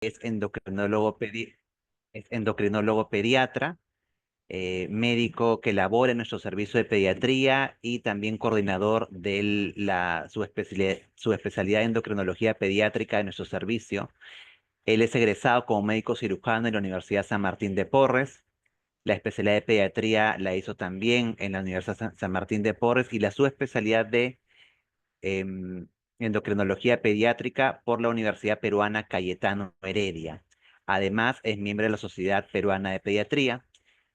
es es endocrinólogo pediatra, médico que labora en nuestro servicio de pediatría y también coordinador de su especialidad en endocrinología pediátrica en nuestro servicio. Él es egresado como médico cirujano en la Universidad San Martín de Porres. La especialidad de pediatría la hizo también en la Universidad San Martín de Porres y la subespecialidad de em, endocrinología pediátrica por la Universidad Peruana Cayetano Heredia. Además, es miembro de la Sociedad Peruana de Pediatría.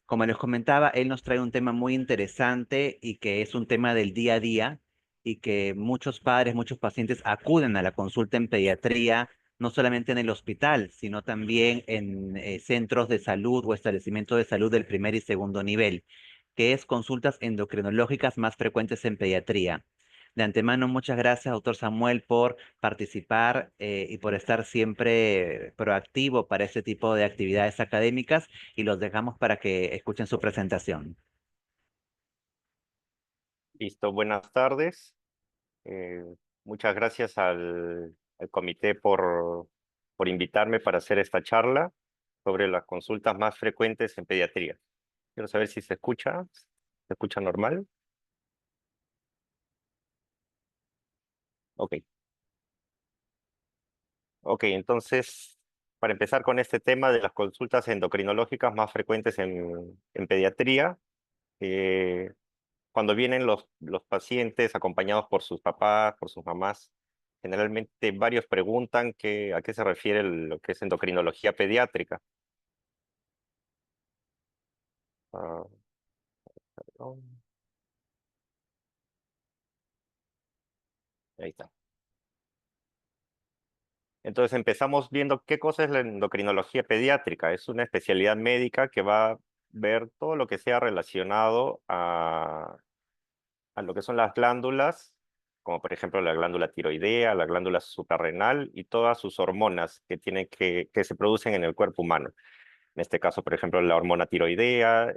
Como les comentaba, él nos trae un tema muy interesante y que es un tema del día a día y que muchos padres, muchos pacientes acuden a la consulta en pediatría, no solamente en el hospital, sino también en centros de salud o establecimientos de salud del primer y segundo nivel, que es consultas endocrinológicas más frecuentes en pediatría. De antemano, muchas gracias, doctor Samuel, por participar y por estar siempre proactivo para este tipo de actividades académicas y los dejamos para que escuchen su presentación. Listo, buenas tardes. Eh, Muchas gracias al comité por invitarme para hacer esta charla sobre las consultas más frecuentes en pediatría. Quiero saber si se escucha normal. Ok, ok, entonces, para empezar con este tema de las consultas endocrinológicas más frecuentes en pediatría, eh, cuando vienen los pacientes acompañados por sus papás, por sus mamás, generalmente varios preguntan a qué se refiere lo que es endocrinología pediátrica. Ah, perdón. Ahí está. Entonces empezamos viendo qué cosa es la endocrinología pediátrica. Es una especialidad médica que va a ver todo lo que sea relacionado a lo que son las glándulas, como por ejemplo la glándula tiroidea, la glándula suprarrenal y todas sus hormonas que se producen en el cuerpo humano. En este caso, por ejemplo, la hormona tiroidea,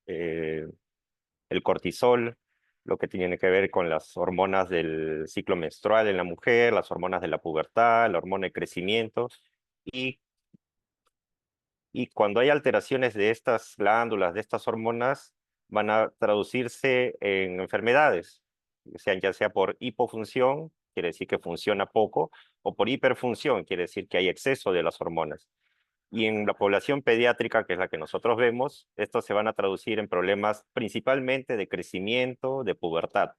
eh, el cortisol, lo que tiene que ver con las hormonas del ciclo menstrual en la mujer, las hormonas de la pubertad, la hormona de crecimiento, y, y cuando hay alteraciones de estas glándulas, de estas hormonas, van a traducirse en enfermedades, sean ya sea por hipofunción, quiere decir que funciona poco, o por hiperfunción, quiere decir que hay exceso de las hormonas. Y en la población pediátrica, que es la que nosotros vemos, estos se van a traducir en problemas principalmente de crecimiento, de pubertad,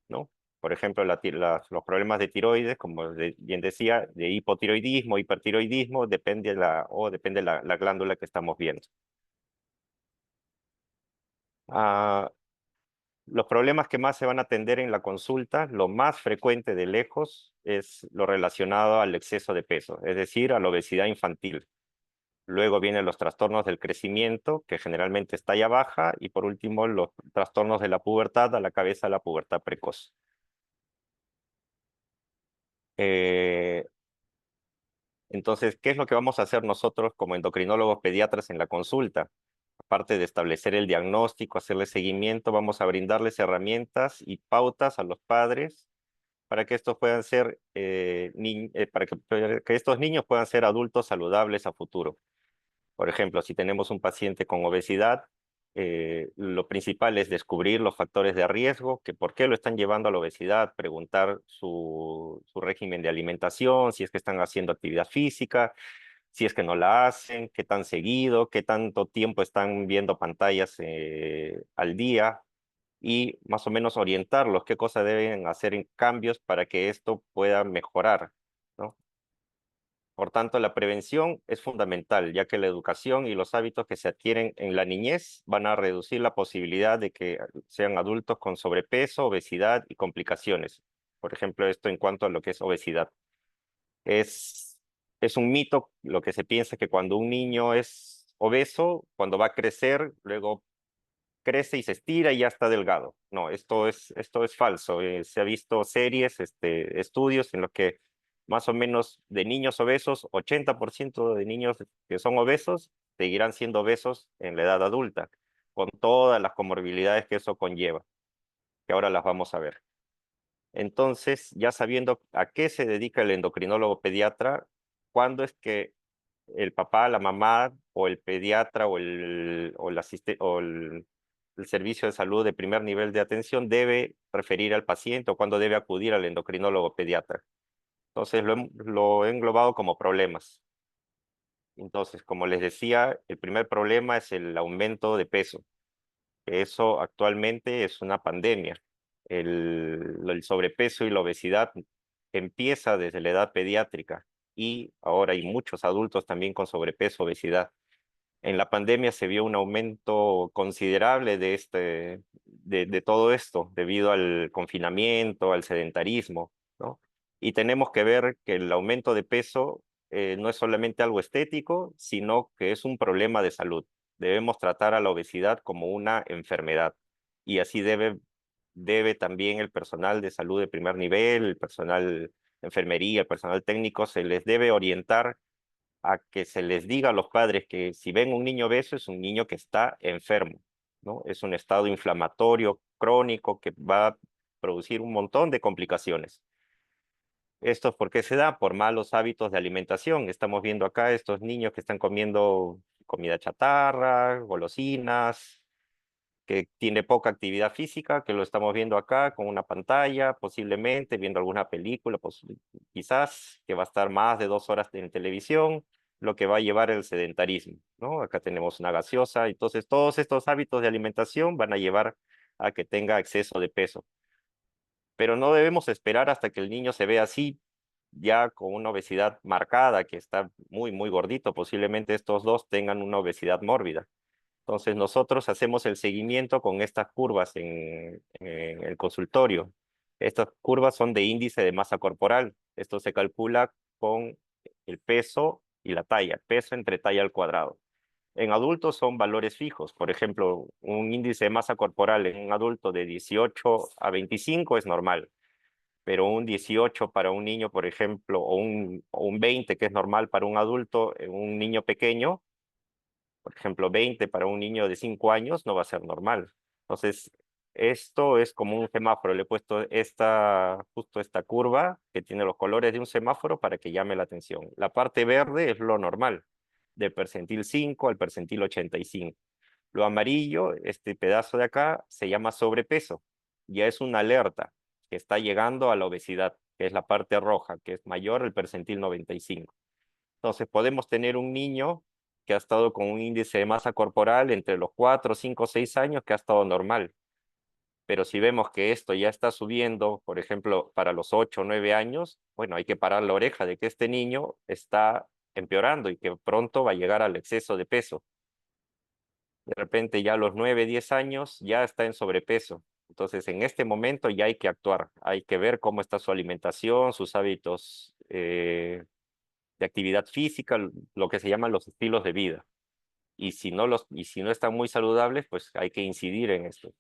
¿no? Por ejemplo, los problemas de tiroides, como bien decía, de hipotiroidismo, hipertiroidismo, depende la glándula que estamos viendo. Ah, los problemas que más se van a atender en la consulta, lo más frecuente de lejos, es lo relacionado al exceso de peso, es decir, a la obesidad infantil. Luego vienen los trastornos del crecimiento, que generalmente es talla baja, y por último los trastornos de la pubertad, a la cabeza de la pubertad precoz. Eh, entonces, ¿qué es lo que vamos a hacer nosotros como endocrinólogos pediatras en la consulta? Aparte de establecer el diagnóstico, hacerle seguimiento, vamos a brindarles herramientas y pautas a los padres para que estos puedan ser, para que estos niños puedan ser adultos saludables a futuro. Por ejemplo, si tenemos un paciente con obesidad, lo principal es descubrir los factores de riesgo, que por qué lo están llevando a la obesidad, preguntar su régimen de alimentación, si es que están haciendo actividad física, si es que no la hacen, qué tan seguido, qué tanto tiempo están viendo pantallas al día y más o menos orientarlos qué cosas deben hacer en cambios para que esto pueda mejorar, ¿no? Por tanto, la prevención es fundamental, ya que la educación y los hábitos que se adquieren en la niñez van a reducir la posibilidad de que sean adultos con sobrepeso, obesidad y complicaciones. Por ejemplo, esto en cuanto a lo que es obesidad. Es, es un mito lo que se piensa que cuando un niño es obeso, cuando va a crecer, luego crece y se estira y ya está delgado. No, esto es falso. Se ha visto series, estudios en los que más o menos de niños obesos, 80% de niños que son obesos seguirán siendo obesos en la edad adulta, con todas las comorbilidades que eso conlleva, que ahora las vamos a ver. Entonces, ya sabiendo a qué se dedica el endocrinólogo pediatra, cuándo es que el papá, la mamá o el pediatra o el servicio de salud de primer nivel de atención debe referir al paciente o cuándo debe acudir al endocrinólogo pediatra. Entonces lo he englobado como problemas. Entonces, como les decía, el primer problema es el aumento de peso. Eso actualmente es una pandemia. El sobrepeso y la obesidad empieza desde la edad pediátrica y ahora hay muchos adultos también con sobrepeso, obesidad. En la pandemia se vio un aumento considerable de todo esto debido al confinamiento, al sedentarismo, ¿no? Y tenemos que ver que el aumento de peso no es solamente algo estético, sino que es un problema de salud. Debemos tratar a la obesidad como una enfermedad y así debe también el personal de salud de primer nivel, el personal de enfermería, el personal técnico, se les debe orientar a que se les diga a los padres que si ven un niño obeso es un niño que está enfermo, ¿no? Es un estado inflamatorio crónico que va a producir un montón de complicaciones. ¿Esto por qué se da? Por malos hábitos de alimentación. Estamos viendo acá estos niños que están comiendo comida chatarra, golosinas, que tiene poca actividad física, que lo estamos viendo acá con una pantalla, posiblemente viendo alguna película, pues, quizás que va a estar más de 2 horas en televisión, lo que va a llevar el sedentarismo, ¿no? Acá tenemos una gaseosa, entonces todos estos hábitos de alimentación van a llevar a que tenga exceso de peso. Pero no debemos esperar hasta que el niño se vea así, ya con una obesidad marcada, que está muy, muy gordito. Posiblemente estos dos tengan una obesidad mórbida. Entonces nosotros hacemos el seguimiento con estas curvas en el consultorio. Estas curvas son de índice de masa corporal. Esto se calcula con el peso y la talla, peso entre talla al cuadrado. En adultos son valores fijos. Por ejemplo, un índice de masa corporal en un adulto de 18 a 25 es normal, pero un 18 para un niño, por ejemplo, o un 20 que es normal para un adulto, en un niño pequeño, por ejemplo, 20 para un niño de 5 años no va a ser normal. Entonces, esto es como un semáforo. Le he puesto justo esta curva que tiene los colores de un semáforo para que llame la atención. La parte verde es lo normal, del percentil 5 al percentil 85. Lo amarillo, este pedazo de acá, se llama sobrepeso. Ya es una alerta que está llegando a la obesidad, que es la parte roja, que es mayor el percentil 95. Entonces podemos tener un niño que ha estado con un índice de masa corporal entre los 4, 5, 6 años que ha estado normal. Pero si vemos que esto ya está subiendo, por ejemplo, para los 8 o 9 años, bueno, hay que parar la oreja de que este niño está empeorando y que pronto va a llegar al exceso de peso. De repente ya a los 9, 10 años ya está en sobrepeso. Entonces en este momento ya hay que actuar, hay que ver cómo está su alimentación, sus hábitos de actividad física, lo que se llaman los estilos de vida. Y si no están muy saludables, pues hay que incidir en esto.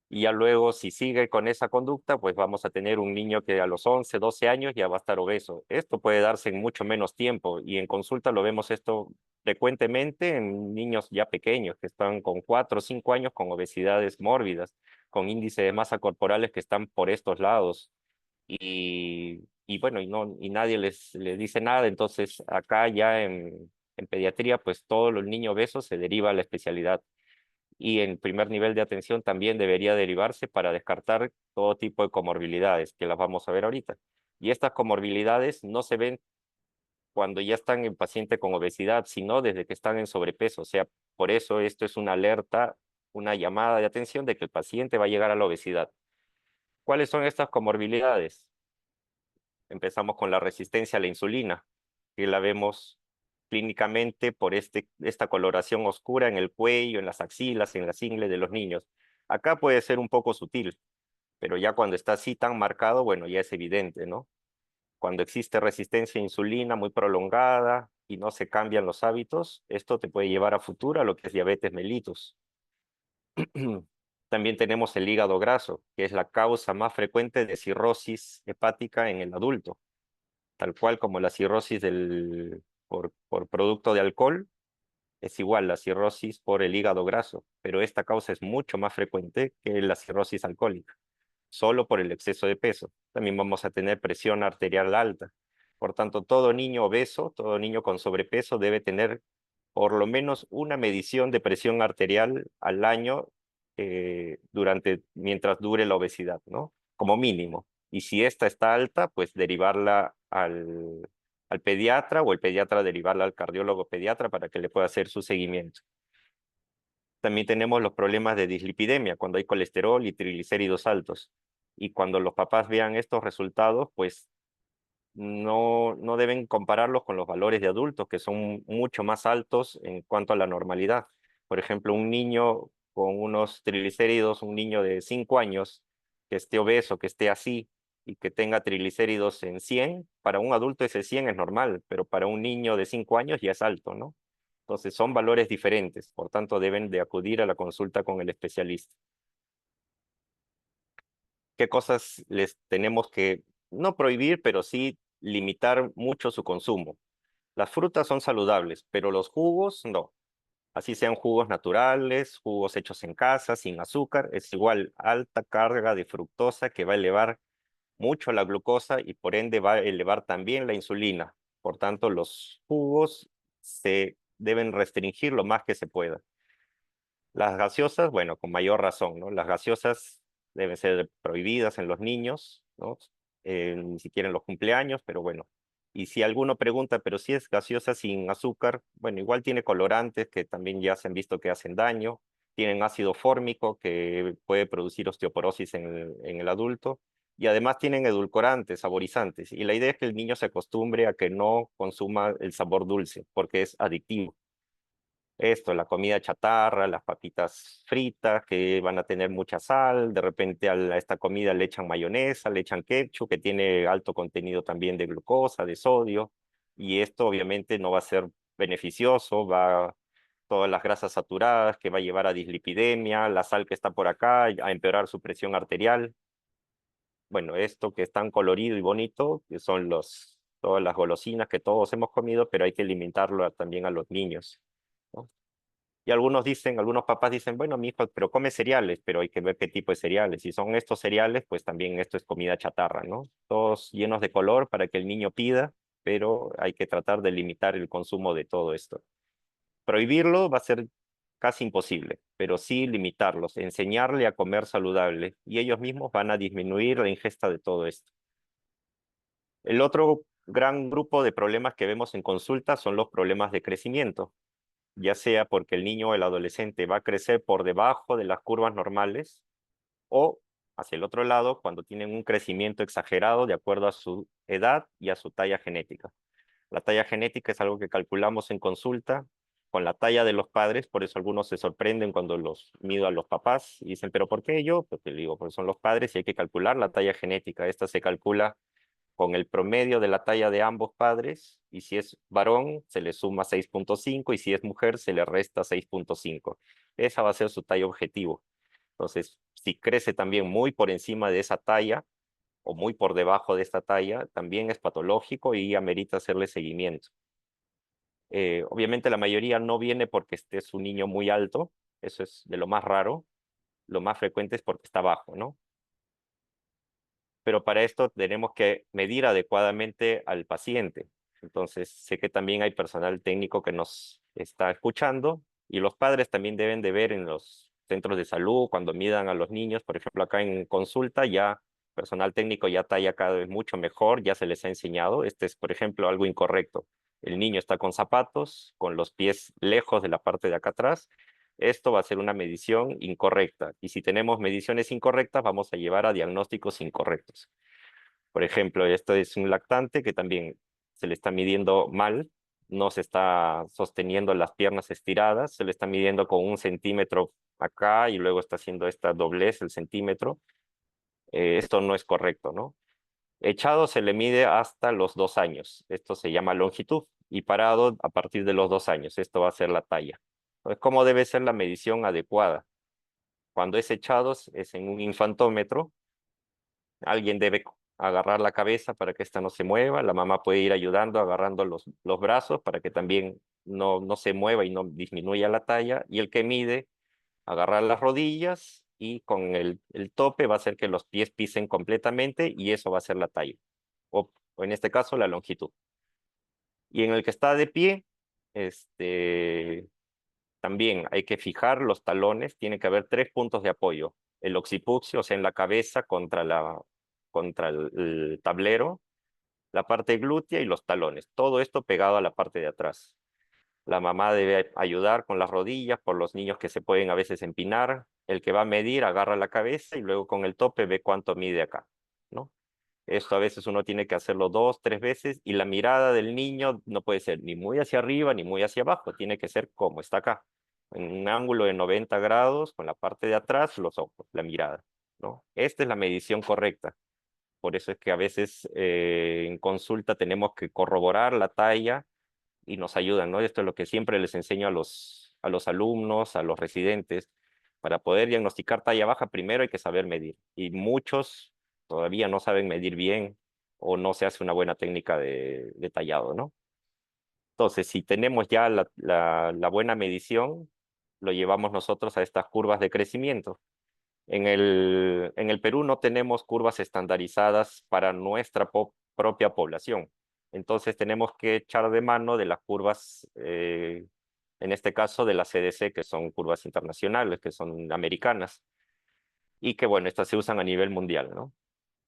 Y ya luego, si sigue con esa conducta, pues vamos a tener un niño que a los 11, 12 años ya va a estar obeso. Esto puede darse en mucho menos tiempo y en consulta lo vemos esto frecuentemente en niños ya pequeños que están con 4 o 5 años con obesidades mórbidas, con índice de masa corporales que están por estos lados. Y bueno, y nadie les dice nada. Entonces acá ya en pediatría, pues todo el niño obeso se deriva a la especialidad y en primer nivel de atención también debería derivarse para descartar todo tipo de comorbilidades, que las vamos a ver ahorita. Y estas comorbilidades no se ven cuando ya están en paciente con obesidad, sino desde que están en sobrepeso. O sea, por eso esto es una alerta, una llamada de atención de que el paciente va a llegar a la obesidad. ¿Cuáles son estas comorbilidades? Empezamos con la resistencia a la insulina, que la vemos clínicamente por esta coloración oscura en el cuello, en las axilas, en las ingles de los niños. Acá puede ser un poco sutil, pero ya cuando está así tan marcado, bueno, ya es evidente, ¿no? Cuando existe resistencia a insulina muy prolongada y no se cambian los hábitos, esto te puede llevar a futuro a lo que es diabetes mellitus. También tenemos el hígado graso, que es la causa más frecuente de cirrosis hepática en el adulto, tal cual como la cirrosis por producto de alcohol, es igual la cirrosis por el hígado graso, pero esta causa es mucho más frecuente que la cirrosis alcohólica, solo por el exceso de peso. También vamos a tener presión arterial alta. Por tanto, todo niño obeso, todo niño con sobrepeso debe tener por lo menos una medición de presión arterial al año mientras dure la obesidad, ¿no? Como mínimo. Y si esta está alta, pues derivarla al pediatra o el pediatra derivarla al cardiólogo pediatra para que le pueda hacer su seguimiento. También tenemos los problemas de dislipidemia, cuando hay colesterol y triglicéridos altos. Y cuando los papás vean estos resultados, pues no deben compararlos con los valores de adultos, que son mucho más altos en cuanto a la normalidad. Por ejemplo, un niño con unos triglicéridos, un niño de 5 años, que esté obeso, que esté así, y que tenga triglicéridos en 100, para un adulto ese 100 es normal, pero para un niño de 5 años ya es alto, ¿no? Entonces son valores diferentes, por tanto deben de acudir a la consulta con el especialista. ¿Qué cosas les tenemos que, no prohibir, pero sí limitar mucho su consumo? Las frutas son saludables, pero los jugos no. Así sean jugos naturales, jugos hechos en casa, sin azúcar, es igual alta carga de fructosa que va a elevar mucho la glucosa y por ende va a elevar también la insulina. Por tanto, los jugos se deben restringir lo más que se pueda. Las gaseosas, bueno, con mayor razón, ¿no? Las gaseosas deben ser prohibidas en los niños, ¿no? Ni siquiera en los cumpleaños, pero bueno. Y si alguno pregunta, pero si es gaseosa sin azúcar, bueno, igual tiene colorantes que también ya se han visto que hacen daño, tienen ácido fórmico que puede producir osteoporosis en el adulto, y además tienen edulcorantes, saborizantes. Y la idea es que el niño se acostumbre a que no consuma el sabor dulce, porque es adictivo. Esto, la comida chatarra, las papitas fritas que van a tener mucha sal, de repente a esta comida le echan mayonesa, le echan ketchup, que tiene alto contenido también de glucosa, de sodio, y esto obviamente no va a ser beneficioso, va todas las grasas saturadas que va a llevar a dislipidemia, la sal que está por acá, a empeorar su presión arterial. Bueno, esto que es tan colorido y bonito, que son todas las golosinas que todos hemos comido, pero hay que limitarlo también a los niños, ¿no? Y algunos papás dicen, bueno, mi hijo, pero come cereales, pero hay que ver qué tipo de cereales. Si son estos cereales, pues también esto es comida chatarra, ¿no? Todos llenos de color para que el niño pida, pero hay que tratar de limitar el consumo de todo esto. Prohibirlo va a ser casi imposible, pero sí limitarlos, enseñarle a comer saludable y ellos mismos van a disminuir la ingesta de todo esto. El otro gran grupo de problemas que vemos en consulta son los problemas de crecimiento, ya sea porque el niño o el adolescente va a crecer por debajo de las curvas normales o hacia el otro lado cuando tienen un crecimiento exagerado de acuerdo a su edad y a su talla genética. La talla genética es algo que calculamos en consulta con la talla de los padres, por eso algunos se sorprenden cuando los mido a los papás y dicen, ¿pero por qué yo? Pues te digo, porque son los padres y hay que calcular la talla genética. Esta se calcula con el promedio de la talla de ambos padres, y si es varón se le suma 6.5 y si es mujer se le resta 6.5. Esa va a ser su talla objetivo. Entonces, si crece también muy por encima de esa talla o muy por debajo de esta talla, también es patológico y amerita hacerle seguimiento. Obviamente la mayoría no viene porque este es un niño muy alto, eso es de lo más raro, lo más frecuente es porque está bajo, ¿no? Pero para esto tenemos que medir adecuadamente al paciente. Entonces, sé que también hay personal técnico que nos está escuchando y los padres también deben de ver en los centros de salud cuando midan a los niños, por ejemplo, acá en consulta ya personal técnico ya talla cada vez mucho mejor, ya se les ha enseñado. Este es, por ejemplo, algo incorrecto. El niño está con zapatos, con los pies lejos de la parte de acá atrás. Esto va a ser una medición incorrecta. Y si tenemos mediciones incorrectas, vamos a llevar a diagnósticos incorrectos. Por ejemplo, esto es un lactante que también se le está midiendo mal, no se está sosteniendo las piernas estiradas, se le está midiendo con 1 centímetro acá y luego está haciendo esta doblez, el centímetro. Esto no es correcto, ¿no? Echado se le mide hasta los 2 años. Esto se llama longitud. Y parado a partir de los 2 años. Esto va a ser la talla. Entonces, ¿cómo debe ser la medición adecuada? Cuando es echados es en un infantómetro. Alguien debe agarrar la cabeza para que ésta no se mueva. La mamá puede ir ayudando, agarrando los brazos para que también no se mueva y no disminuya la talla. Y el que mide, agarrar las rodillas y con el tope va a hacer que los pies pisen completamente y eso va a ser la talla. O o en este caso la longitud. Y en el que está de pie, este, también hay que fijar los talones, tiene que haber 3 puntos de apoyo. El occipucio, o sea, en la cabeza contra el tablero, la parte glútea y los talones. Todo esto pegado a la parte de atrás. La mamá debe ayudar con las rodillas por los niños que se pueden a veces empinar. El que va a medir agarra la cabeza y luego con el tope ve cuánto mide acá, ¿no? Esto a veces uno tiene que hacerlo 2, 3 veces y la mirada del niño no puede ser ni muy hacia arriba ni muy hacia abajo, tiene que ser como está acá, en un ángulo de 90 grados con la parte de atrás, los ojos, la mirada, ¿no? Esta es la medición correcta. Por eso es que a veces en consulta tenemos que corroborar la talla y nos ayudan, ¿no? Esto es lo que siempre les enseño a los alumnos, a los residentes. Para poder diagnosticar talla baja, primero hay que saber medir. Y muchos todavía no saben medir bien o no se hace una buena técnica de tallado, ¿no? Entonces, si tenemos ya la buena medición, lo llevamos nosotros a estas curvas de crecimiento. En el Perú no tenemos curvas estandarizadas para nuestra propia población. Entonces tenemos que echar de mano de las curvas, en este caso de la CDC, que son curvas internacionales, que son americanas, y que bueno, estas se usan a nivel mundial, ¿no?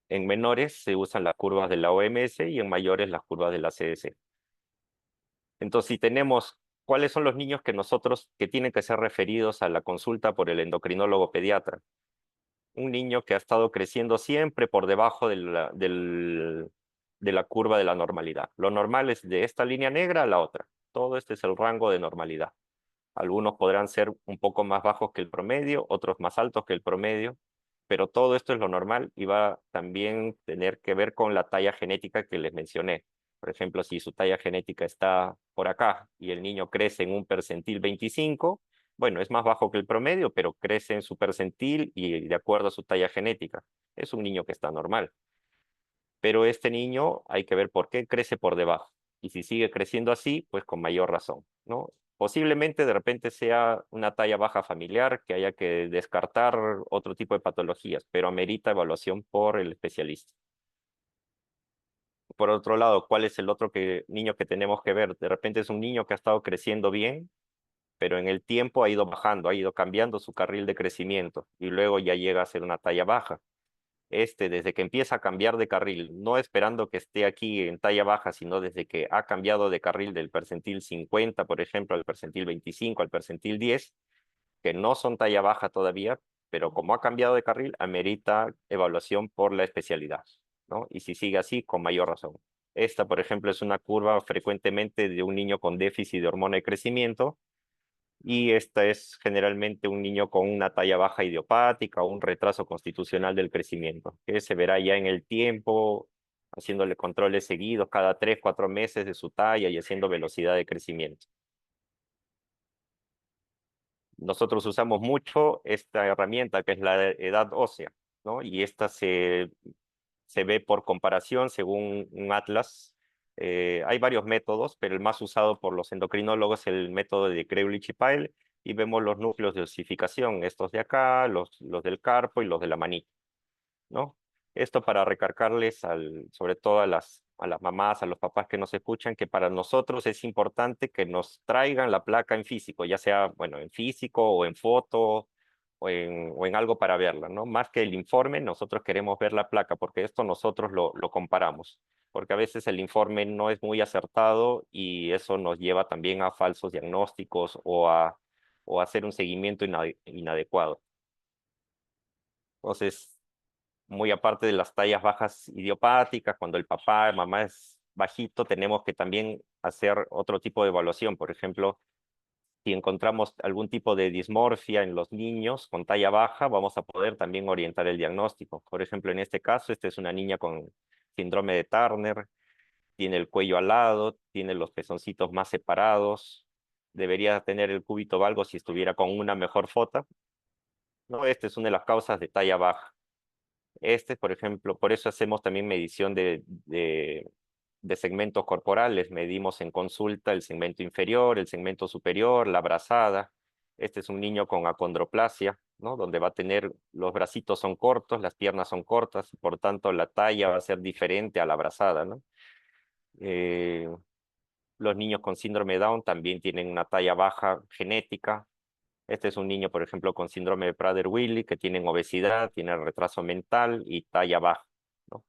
En menores se usan las curvas de la OMS y en mayores las curvas de la CDC. Entonces, si tenemos cuáles son los niños que tienen que ser referidos a la consulta por el endocrinólogo pediatra, un niño que ha estado creciendo siempre por debajo de la curva de la normalidad. Lo normal es de esta línea negra a la otra. Todo este es el rango de normalidad. Algunos podrán ser un poco más bajos que el promedio, otros más altos que el promedio, pero todo esto es lo normal y va a también tener que ver con la talla genética que les mencioné. Por ejemplo, si su talla genética está por acá y el niño crece en un percentil 25, bueno, es más bajo que el promedio, pero crece en su percentil y de acuerdo a su talla genética. Es un niño que está normal. Pero este niño hay que ver por qué crece por debajo. Y si sigue creciendo así, pues con mayor razón, ¿no? Posiblemente de repente sea una talla baja familiar, que haya que descartar otro tipo de patologías, pero amerita evaluación por el especialista. Por otro lado, ¿cuál es el otro niño que tenemos que ver? De repente es un niño que ha estado creciendo bien, pero en el tiempo ha ido bajando, ha ido cambiando su carril de crecimiento y luego ya llega a ser una talla baja. Desde que empieza a cambiar de carril, no esperando que esté aquí en talla baja, sino desde que ha cambiado de carril del percentil 50, por ejemplo, al percentil 25, al percentil 10, que no son talla baja todavía, pero como ha cambiado de carril, amerita evaluación por la especialidad, ¿no? Y si sigue así, con mayor razón. Esta, por ejemplo, es una curva frecuentemente de un niño con déficit de hormona de crecimiento, y esta es generalmente un niño con una talla baja idiopática o un retraso constitucional del crecimiento, que se verá ya en el tiempo, haciéndole controles seguidos cada 3, 4 meses de su talla y haciendo velocidad de crecimiento. Nosotros usamos mucho esta herramienta que es la edad ósea, ¿no? Y esta se ve por comparación según un atlas. Hay varios métodos, pero el más usado por los endocrinólogos es el método de Kreulich-Pyle, y vemos los núcleos de osificación, estos de acá, los del carpo y los de la manita, ¿no? Esto para recargarles sobre todo a las mamás, a los papás que nos escuchan, que para nosotros es importante que nos traigan la placa en físico, ya sea, bueno, en físico o en foto o en algo para verla, ¿no? Más que el informe, nosotros queremos ver la placa, porque esto nosotros lo comparamos, porque a veces el informe no es muy acertado y eso nos lleva también a falsos diagnósticos o a hacer un seguimiento inadecuado. Entonces, muy aparte de las tallas bajas idiopáticas, cuando el papá, mamá es bajito, tenemos que también hacer otro tipo de evaluación. Por ejemplo, si encontramos algún tipo de dismorfia en los niños con talla baja, vamos a poder también orientar el diagnóstico. Por ejemplo, en este caso, esta es una niña con síndrome de Turner, tiene el cuello alado, tiene los pezoncitos más separados, debería tener el cúbito valgo si estuviera con una mejor foto. No, esta es una de las causas de talla baja. Por ejemplo, por eso hacemos también medición de segmentos corporales. Medimos en consulta el segmento inferior, el segmento superior, la brazada. Este es un niño con acondroplasia, ¿no? Donde va a tener, los bracitos son cortos, las piernas son cortas, y por tanto la talla va a ser diferente a la brazada, ¿no? Eh, los niños con síndrome de Down también tienen una talla baja genética. Este es un niño, por ejemplo, con síndrome de Prader-Willi, que tienen obesidad, tienen retraso mental y talla baja, ¿no?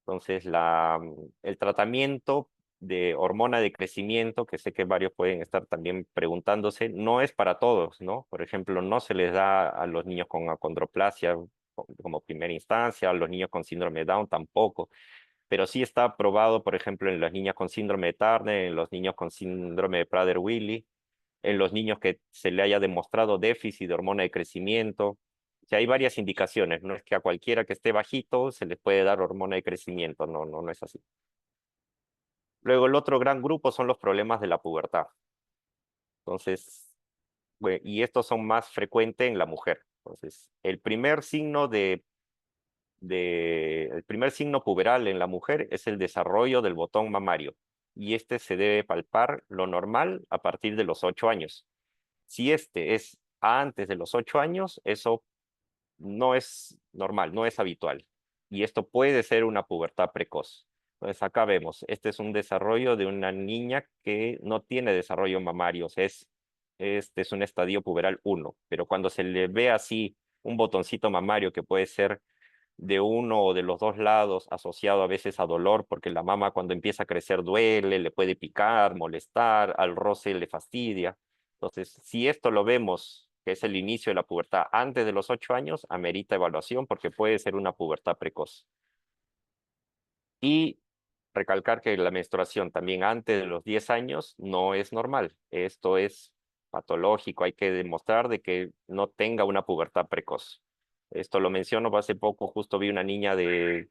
Entonces, el tratamiento de hormona de crecimiento, que sé que varios pueden estar también preguntándose, no es para todos, ¿no? Por ejemplo, no se les da a los niños con acondroplasia como primera instancia, a los niños con síndrome de Down tampoco, pero sí está aprobado, por ejemplo, en las niñas con síndrome de Turner, en los niños con síndrome de Prader-Willi, en los niños que se le haya demostrado déficit de hormona de crecimiento. O sea, hay varias indicaciones, no es que a cualquiera que esté bajito se les puede dar hormona de crecimiento, no, no, no es así. Luego el otro gran grupo son los problemas de la pubertad. Entonces, y estos son más frecuentes en la mujer. Entonces, el primer signo puberal en la mujer es el desarrollo del botón mamario. Y este se debe palpar lo normal a partir de los 8 años. Si este es antes de los 8 años, eso no es normal, no es habitual. Y esto puede ser una pubertad precoz. Entonces acá vemos, este es un desarrollo de una niña que no tiene desarrollo mamario, o sea, este es un estadio puberal 1, pero cuando se le ve así un botoncito mamario que puede ser de uno o de los dos lados, asociado a veces a dolor, porque la mama cuando empieza a crecer duele, le puede picar, molestar, al roce le fastidia. Entonces, si esto lo vemos, que es el inicio de la pubertad antes de los 8 años, amerita evaluación porque puede ser una pubertad precoz. Y recalcar que la menstruación también antes de los 10 años no es normal. Esto es patológico, hay que demostrar de que no tenga una pubertad precoz. Esto lo menciono, hace poco justo vi una niña de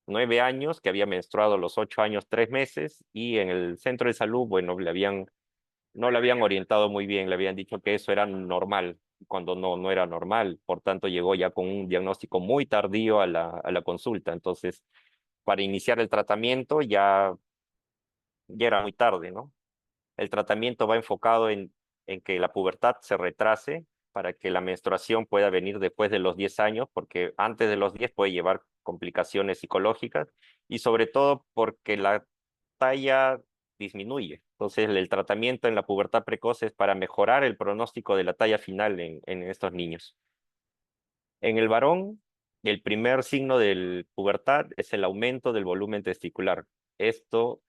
9 años que había menstruado a los 8 años, 3 meses, y en el centro de salud, bueno, no le habían orientado muy bien, le habían dicho que eso era normal, cuando no, no era normal. Por tanto, llegó ya con un diagnóstico muy tardío a la consulta. Entonces, para iniciar el tratamiento ya era muy tarde, ¿no? El tratamiento va enfocado en que la pubertad se retrase para que la menstruación pueda venir después de los 10 años, porque antes de los 10 puede llevar complicaciones psicológicas y sobre todo porque la talla disminuye. Entonces, el tratamiento en la pubertad precoz es para mejorar el pronóstico de la talla final en estos niños. En el varón, el primer signo de pubertad es el aumento del volumen testicular. Esto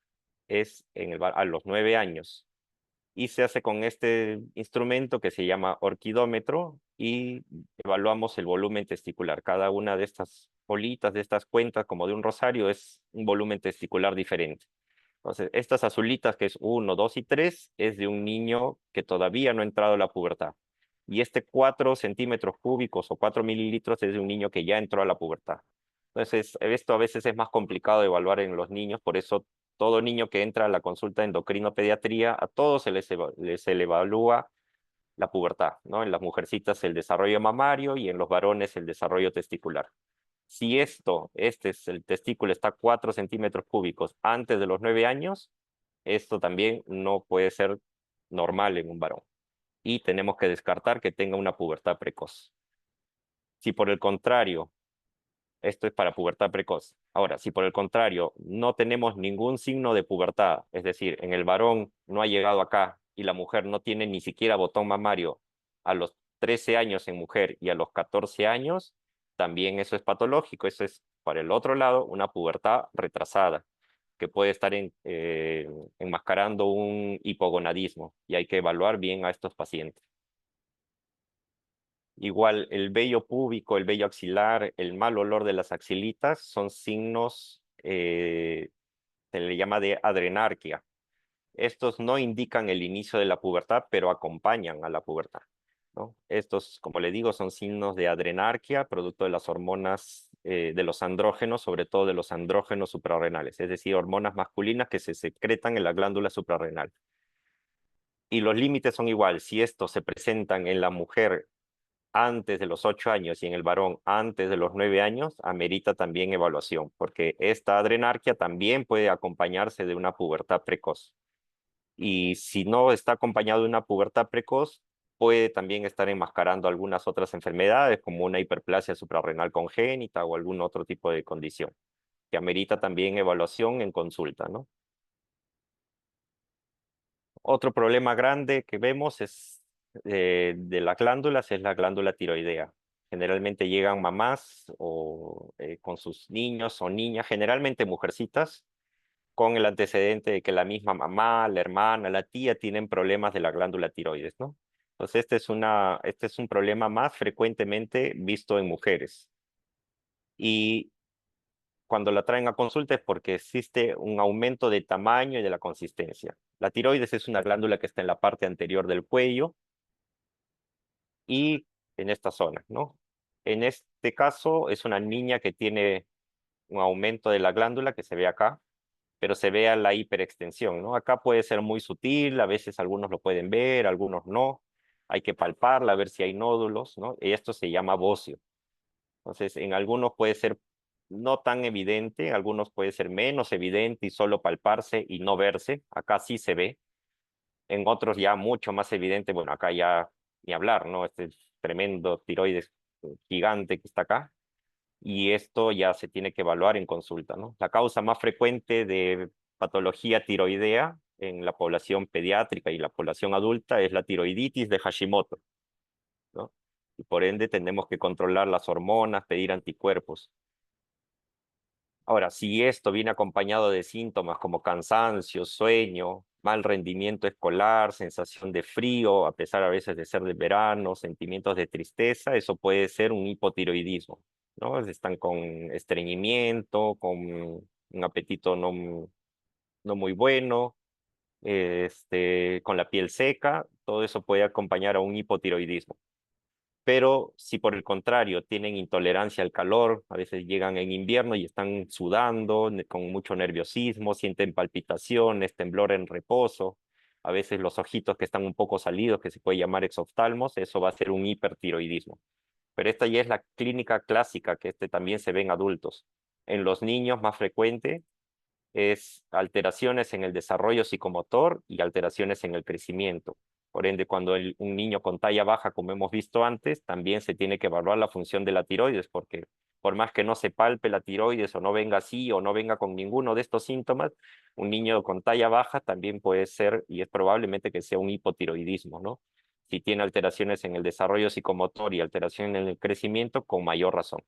es a los 9 años y se hace con este instrumento que se llama orquidómetro y evaluamos el volumen testicular. Cada una de estas bolitas, de estas cuentas, como de un rosario, es un volumen testicular diferente. Entonces, estas azulitas, que es 1, 2 y 3, es de un niño que todavía no ha entrado a la pubertad. Y este 4 centímetros cúbicos o 4 mililitros es de un niño que ya entró a la pubertad. Entonces, esto a veces es más complicado de evaluar en los niños, por eso todo niño que entra a la consulta de endocrino-pediatría, a todos se le evalúa la pubertad, ¿no? En las mujercitas el desarrollo mamario y en los varones el desarrollo testicular. Si este es el testículo, está 4 centímetros cúbicos antes de los 9 años, esto también no puede ser normal en un varón. Y tenemos que descartar que tenga una pubertad precoz. Si por el contrario, esto es para pubertad precoz. Ahora, si por el contrario no tenemos ningún signo de pubertad, es decir, en el varón no ha llegado acá y la mujer no tiene ni siquiera botón mamario a los 13 años en mujer y a los 14 años, también eso es patológico. Eso es, para el otro lado, una pubertad retrasada que puede estar enmascarando un hipogonadismo y hay que evaluar bien a estos pacientes. Igual el vello púbico, el vello axilar, el mal olor de las axilitas son signos, se le llama de adrenarquia. Estos no indican el inicio de la pubertad, pero acompañan a la pubertad, ¿no? Estos, como le digo, son signos de adrenarquia, producto de las hormonas de los andrógenos, sobre todo de los andrógenos suprarrenales, es decir, hormonas masculinas que se secretan en la glándula suprarrenal. Y los límites son igual, si estos se presentan en la mujer antes de los 8 años y en el varón antes de los 9 años, amerita también evaluación, porque esta adrenarquia también puede acompañarse de una pubertad precoz. Y si no está acompañado de una pubertad precoz, puede también estar enmascarando algunas otras enfermedades, como una hiperplasia suprarrenal congénita o algún otro tipo de condición, que amerita también evaluación en consulta, ¿no? Otro problema grande que vemos es de las glándulas es la glándula tiroidea. Generalmente llegan mamás o con sus niños o niñas, generalmente mujercitas, con el antecedente de que la misma mamá, la hermana, la tía tienen problemas de la glándula tiroides, ¿no? Entonces este es un problema más frecuentemente visto en mujeres. Y cuando la traen a consulta es porque existe un aumento de tamaño y de la consistencia. La tiroides es una glándula que está en la parte anterior del cuello y en esta zona, ¿no? En este caso es una niña que tiene un aumento de la glándula que se ve acá, pero se ve a la hiperextensión, ¿no? Acá puede ser muy sutil, a veces algunos lo pueden ver, algunos no. Hay que palparla, a ver si hay nódulos, ¿no? Y esto se llama bocio. Entonces, en algunos puede ser no tan evidente, en algunos puede ser menos evidente y solo palparse y no verse. Acá sí se ve. En otros ya mucho más evidente, bueno, acá ya ni hablar, ¿no? Este tremendo tiroides gigante que está acá. Y esto ya se tiene que evaluar en consulta, ¿no? La causa más frecuente de patología tiroidea en la población pediátrica y la población adulta es la tiroiditis de Hashimoto, ¿no? Y por ende tenemos que controlar las hormonas, pedir anticuerpos. Ahora, si esto viene acompañado de síntomas como cansancio, sueño, mal rendimiento escolar, sensación de frío, a pesar a veces de ser de verano, sentimientos de tristeza, eso puede ser un hipotiroidismo, ¿no? Están con estreñimiento, con un apetito no muy bueno, con la piel seca, todo eso puede acompañar a un hipotiroidismo. Pero si por el contrario tienen intolerancia al calor, a veces llegan en invierno y están sudando, con mucho nerviosismo, sienten palpitaciones, temblor en reposo, a veces los ojitos que están un poco salidos, que se puede llamar exoftalmos, eso va a ser un hipertiroidismo. Pero esta ya es la clínica clásica, que también se ve en adultos. En los niños más frecuente es alteraciones en el desarrollo psicomotor y alteraciones en el crecimiento. Por ende, cuando un niño con talla baja, como hemos visto antes, también se tiene que evaluar la función de la tiroides, porque por más que no se palpe la tiroides o no venga así o no venga con ninguno de estos síntomas, un niño con talla baja también puede ser, y es probablemente que sea un hipotiroidismo, ¿no? Si tiene alteraciones en el desarrollo psicomotor y alteraciones en el crecimiento, con mayor razón.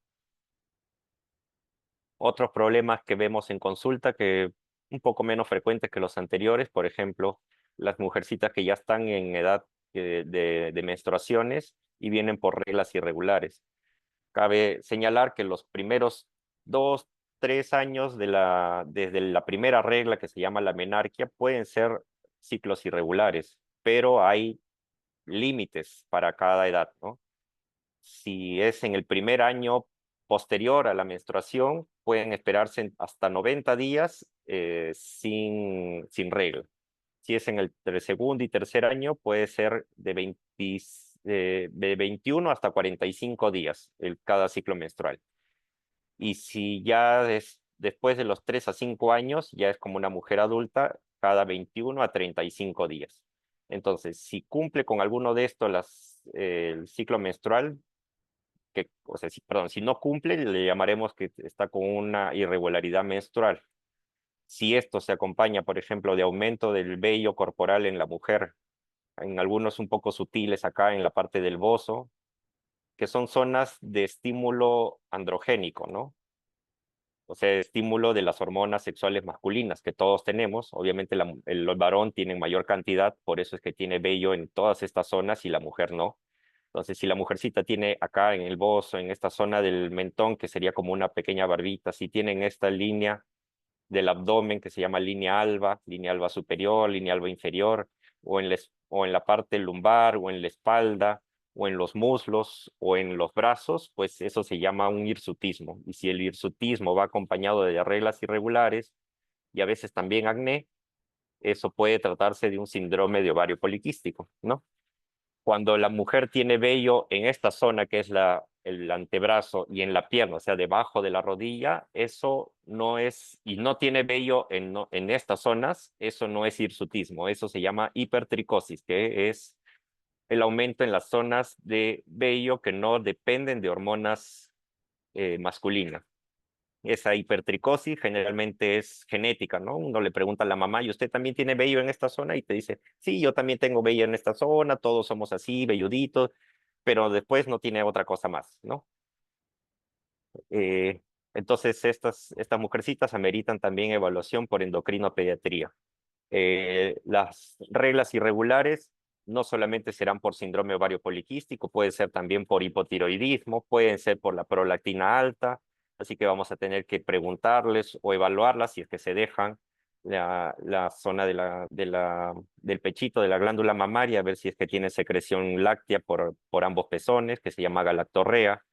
Otros problemas que vemos en consulta que un poco menos frecuentes que los anteriores, por ejemplo, las mujercitas que ya están en edad de menstruaciones y vienen por reglas irregulares. Cabe señalar que los primeros 2, 3 años desde la primera regla que se llama la menarquia pueden ser ciclos irregulares, pero hay límites para cada edad, ¿no? Si es en el primer año posterior a la menstruación, pueden esperarse hasta 90 días sin regla. Si es en el segundo y tercer año, puede ser de 21 hasta 45 días cada ciclo menstrual. Y si ya es después de los 3 a 5 años, ya es como una mujer adulta, cada 21 a 35 días. Entonces, si cumple con alguno de estos el ciclo menstrual, o sea, perdón, si no cumple, le llamaremos que está con una irregularidad menstrual. Si esto se acompaña, por ejemplo, de aumento del vello corporal en la mujer, en algunos un poco sutiles acá en la parte del bozo, que son zonas de estímulo androgénico, ¿no? O sea, estímulo de las hormonas sexuales masculinas que todos tenemos. Obviamente el varón tiene mayor cantidad, por eso es que tiene vello en todas estas zonas y la mujer no. Entonces, si la mujercita tiene acá en el bozo, en esta zona del mentón, que sería como una pequeña barbita, si tienen esta línea del abdomen que se llama línea alba superior, línea alba inferior, o en la parte lumbar, o en la espalda, o en los muslos, o en los brazos, pues eso se llama un hirsutismo. Y si el hirsutismo va acompañado de reglas irregulares y a veces también acné, eso puede tratarse de un síndrome de ovario poliquístico, ¿no? Cuando la mujer tiene vello en esta zona que es el antebrazo y en la pierna, o sea, debajo de la rodilla, eso no es, y no tiene vello en estas zonas, eso no es hirsutismo, eso se llama hipertricosis, que es el aumento en las zonas de vello que no dependen de hormonas masculinas. Esa hipertricosis generalmente es genética, ¿no? Uno le pregunta a la mamá, ¿y usted también tiene vello en esta zona? Y te dice, sí, yo también tengo vello en esta zona, todos somos así, velluditos, pero después no tiene otra cosa más, ¿no? Eh, entonces, estas mujercitas ameritan también evaluación por endocrinopediatría. Las reglas irregulares no solamente serán por síndrome ovario poliquístico, puede ser también por hipotiroidismo, pueden ser por la prolactina alta, así que vamos a tener que preguntarles o evaluarlas si es que se dejan la zona del pechito, de la glándula mamaria, a ver si es que tiene secreción láctea por ambos pezones, que se llama galactorrea,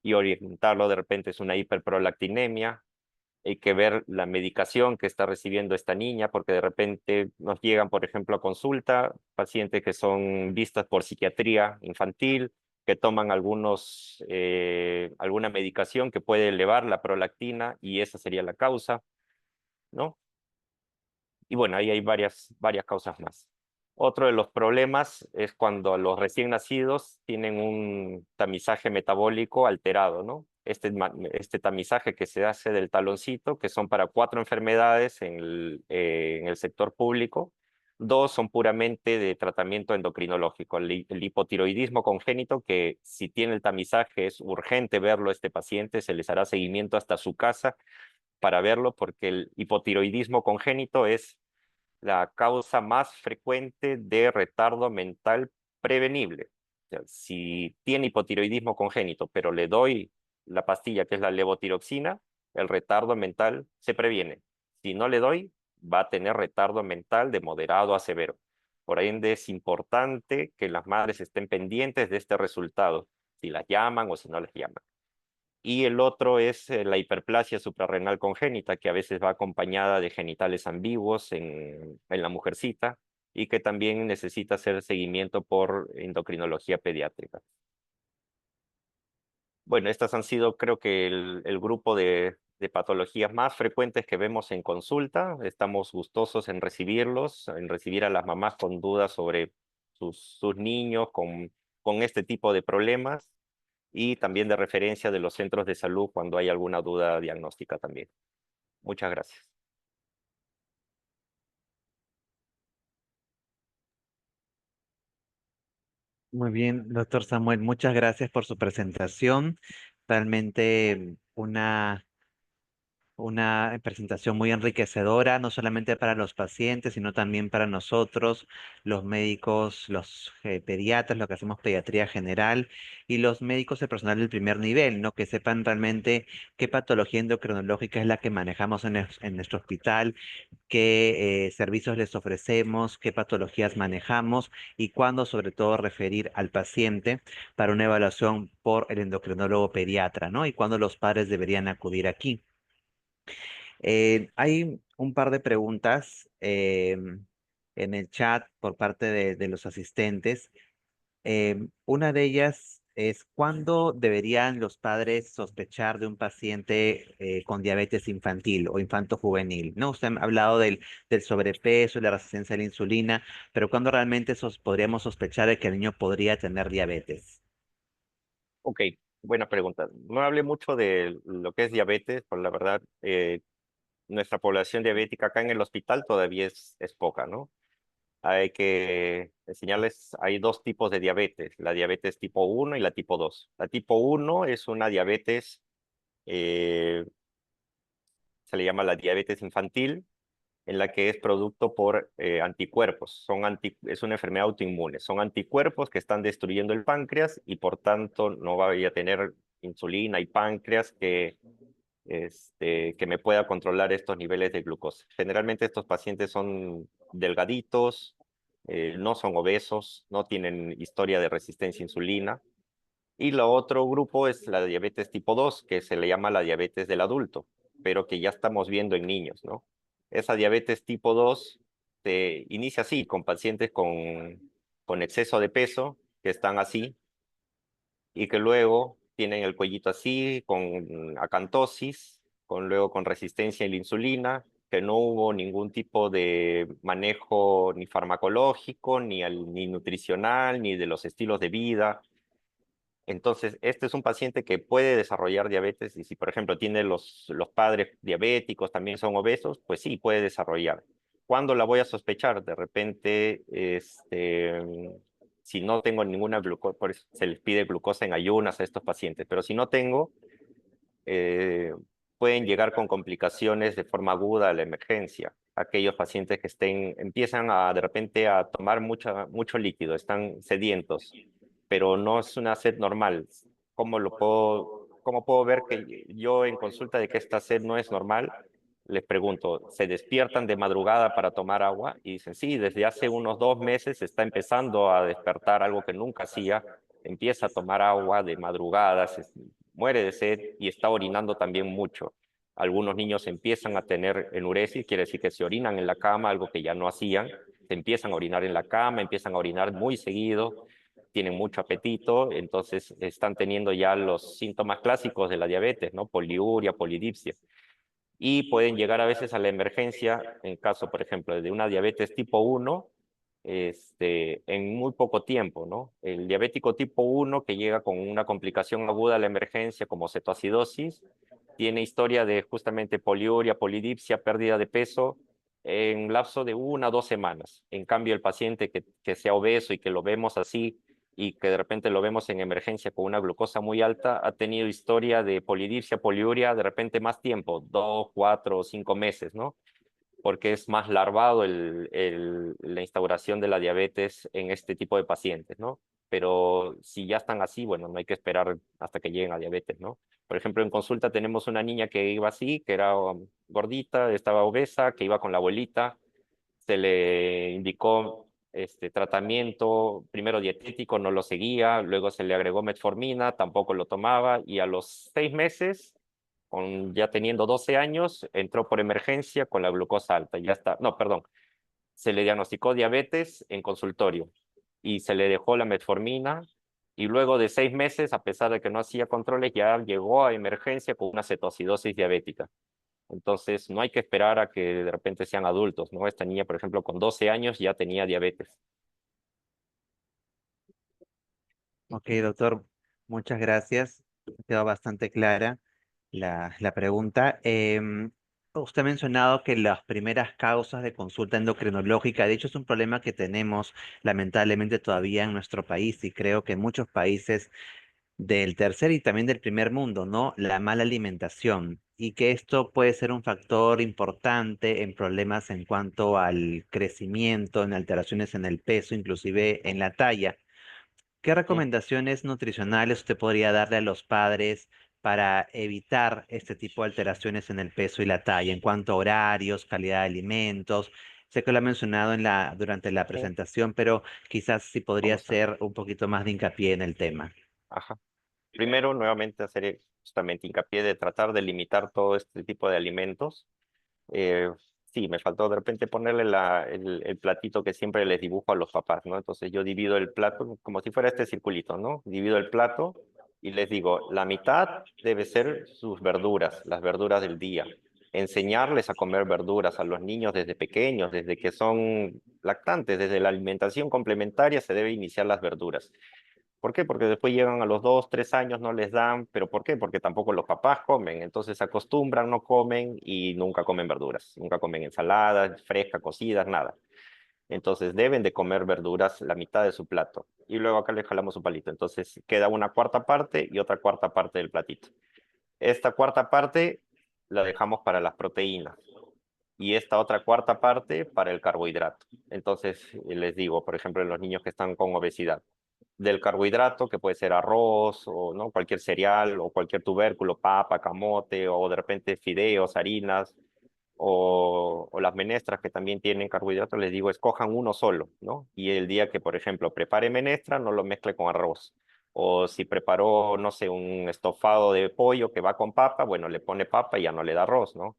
y orientarlo de repente es una hiperprolactinemia. Hay que ver la medicación que está recibiendo esta niña, porque de repente nos llegan, por ejemplo, a consulta pacientes que son vistas por psiquiatría infantil, que toman alguna medicación que puede elevar la prolactina y esa sería la causa, ¿no? Y bueno, ahí hay varias causas más. Otro de los problemas es cuando los recién nacidos tienen un tamizaje metabólico alterado, ¿no? Este tamizaje que se hace del taloncito, que son para 4 enfermedades en el sector público, 2 son puramente de tratamiento endocrinológico. El hipotiroidismo congénito, que si tiene el tamizaje es urgente verlo a este paciente, se les hará seguimiento hasta su casa para verlo, porque el hipotiroidismo congénito es la causa más frecuente de retardo mental prevenible. O sea, si tiene hipotiroidismo congénito, pero le doy la pastilla que es la levotiroxina, el retardo mental se previene. Si no le doy, va a tener retardo mental de moderado a severo. Por ende, es importante que las madres estén pendientes de este resultado, si las llaman o si no las llaman. Y el otro es la hiperplasia suprarrenal congénita, que a veces va acompañada de genitales ambiguos en la mujercita y que también necesita hacer seguimiento por endocrinología pediátrica. Bueno, estas han sido, creo que, el grupo de patologías más frecuentes que vemos en consulta. Estamos gustosos en recibirlos, en recibir a las mamás con dudas sobre sus niños con este tipo de problemas y también de referencia de los centros de salud cuando hay alguna duda diagnóstica también. Muchas gracias. Muy bien, doctor Samuel, muchas gracias por su presentación. Realmente una presentación muy enriquecedora, no solamente para los pacientes, sino también para nosotros, los médicos, los pediatras, lo que hacemos pediatría general, y los médicos, el personal del primer nivel, ¿no? Que sepan realmente qué patología endocrinológica es la que manejamos en nuestro hospital, qué servicios les ofrecemos, qué patologías manejamos y cuándo sobre todo referir al paciente para una evaluación por el endocrinólogo pediatra, ¿no? Y cuándo los padres deberían acudir aquí. Hay un par de preguntas en el chat por parte de los asistentes. Una de ellas es, ¿cuándo deberían los padres sospechar de un paciente con diabetes infantil o infanto-juvenil? ¿No? Usted ha hablado del sobrepeso y la resistencia a la insulina, pero ¿cuándo realmente podríamos sospechar de que el niño podría tener diabetes? Ok, buena pregunta. No hablé mucho de lo que es diabetes, pero la verdad, nuestra población diabética acá en el hospital todavía es poca, ¿no? Hay que enseñarles, hay 2 tipos de diabetes, la diabetes tipo 1 y la tipo 2. La tipo 1 es una diabetes, eh, se le llama la diabetes infantil, en la que es producto por anticuerpos. Es una enfermedad autoinmune. Son anticuerpos que están destruyendo el páncreas y por tanto no va a tener insulina y páncreas que me pueda controlar estos niveles de glucosa. Generalmente estos pacientes son delgaditos, no son obesos, no tienen historia de resistencia a insulina. Y lo otro grupo es la diabetes tipo 2, que se le llama la diabetes del adulto, pero que ya estamos viendo en niños, ¿no? Esa diabetes tipo 2 se inicia así, con pacientes con exceso de peso, que están así, y que luego tienen el cuellito así, con acantosis, luego con resistencia a la insulina, que no hubo ningún tipo de manejo ni farmacológico, ni nutricional, ni de los estilos de vida, Entonces, este es un paciente que puede desarrollar diabetes y si, por ejemplo, tiene los padres diabéticos, también son obesos, pues sí, puede desarrollar. ¿Cuándo la voy a sospechar? De repente, si no tengo ninguna glucosa, por eso se les pide glucosa en ayunas a estos pacientes, pero si no tengo, eh, pueden llegar con complicaciones de forma aguda a la emergencia. Aquellos pacientes que empiezan de repente a tomar mucho líquido, están sedientos, pero no es una sed normal. ¿Cómo puedo ver que yo en consulta de que esta sed no es normal? Les pregunto, ¿se despiertan de madrugada para tomar agua? Y dicen, sí, desde hace unos 2 meses está empezando a despertar algo que nunca hacía. Empieza a tomar agua de madrugada, muere de sed y está orinando también mucho. Algunos niños empiezan a tener enuresis, quiere decir que se orinan en la cama, algo que ya no hacían. Se empiezan a orinar en la cama, empiezan a orinar muy seguido, tienen mucho apetito, entonces están teniendo ya los síntomas clásicos de la diabetes, ¿no? Poliuria, polidipsia. Y pueden llegar a veces a la emergencia, en caso, por ejemplo, de una diabetes tipo 1, en muy poco tiempo, ¿no? El diabético tipo 1 que llega con una complicación aguda a la emergencia como cetoacidosis, tiene historia de justamente poliuria, polidipsia, pérdida de peso en un lapso de 1 o 2 semanas. En cambio, el paciente que sea obeso y que lo vemos así y que de repente lo vemos en emergencia con una glucosa muy alta, ha tenido historia de polidipsia, poliuria de repente más tiempo, 2, 4 o 5 meses, ¿no? Porque es más larvado la instauración de la diabetes en este tipo de pacientes, ¿no? Pero si ya están así, bueno, no hay que esperar hasta que lleguen a diabetes, ¿no? Por ejemplo, en consulta tenemos una niña que iba así, que era gordita, estaba obesa, que iba con la abuelita, se le indicó tratamiento, primero dietético, no lo seguía, luego se le agregó metformina, tampoco lo tomaba, y a los 6 meses ya teniendo 12 años, entró por emergencia con la glucosa alta. Ya está, no, perdón, se le diagnosticó diabetes en consultorio y se le dejó la metformina y luego de 6 meses, a pesar de que no hacía controles, ya llegó a emergencia con una cetoacidosis diabética. Entonces, no hay que esperar a que de repente sean adultos, ¿no? Esta niña, por ejemplo, con 12 años ya tenía diabetes. Ok, doctor, muchas gracias. Quedó bastante clara la pregunta. Usted ha mencionado que las primeras causas de consulta endocrinológica, de hecho, es un problema que tenemos lamentablemente todavía en nuestro país y creo que en muchos países del tercer y también del primer mundo, ¿no? La mala alimentación y que esto puede ser un factor importante en problemas en cuanto al crecimiento, en alteraciones en el peso, inclusive en la talla. ¿Qué Mm. recomendaciones nutricionales usted podría darle a los padres para evitar este tipo de alteraciones en el peso y la talla en cuanto a horarios, calidad de alimentos? Sé que lo ha mencionado durante la Sí, presentación, pero quizás sí podría vamos a ver. hacer un poquito más de hincapié en el tema. Ajá. Primero, nuevamente, hacer justamente hincapié de tratar de limitar todo este tipo de alimentos. Eh, sí, me faltó de repente ponerle el platito que siempre les dibujo a los papás, ¿no? Entonces yo divido el plato como si fuera este circulito, ¿no? Divido el plato y les digo, la mitad debe ser sus verduras, las verduras del día. Enseñarles a comer verduras a los niños desde pequeños, desde que son lactantes, desde la alimentación complementaria se debe iniciar las verduras. ¿Por qué? Porque después llegan a los 2, 3 años, no les dan, pero ¿por qué? Porque tampoco los papás comen, entonces se acostumbran, no comen y nunca comen verduras, nunca comen ensaladas, frescas, cocidas, nada. Entonces deben de comer verduras la mitad de su plato. Y luego acá le jalamos su palito. Entonces queda una cuarta parte y otra cuarta parte del platito. Esta cuarta parte la dejamos para las proteínas y esta otra cuarta parte para el carbohidrato. Entonces les digo, por ejemplo, en los niños que están con obesidad, del carbohidrato, que puede ser arroz o no cualquier cereal o cualquier tubérculo, papa, camote o de repente fideos, harinas o las menestras que también tienen carbohidratos, les digo, escojan uno solo, ¿no? Y el día que, por ejemplo, prepare menestra, no lo mezcle con arroz. O si preparó, no sé, un estofado de pollo que va con papa, bueno, le pone papa y ya no le da arroz, ¿no?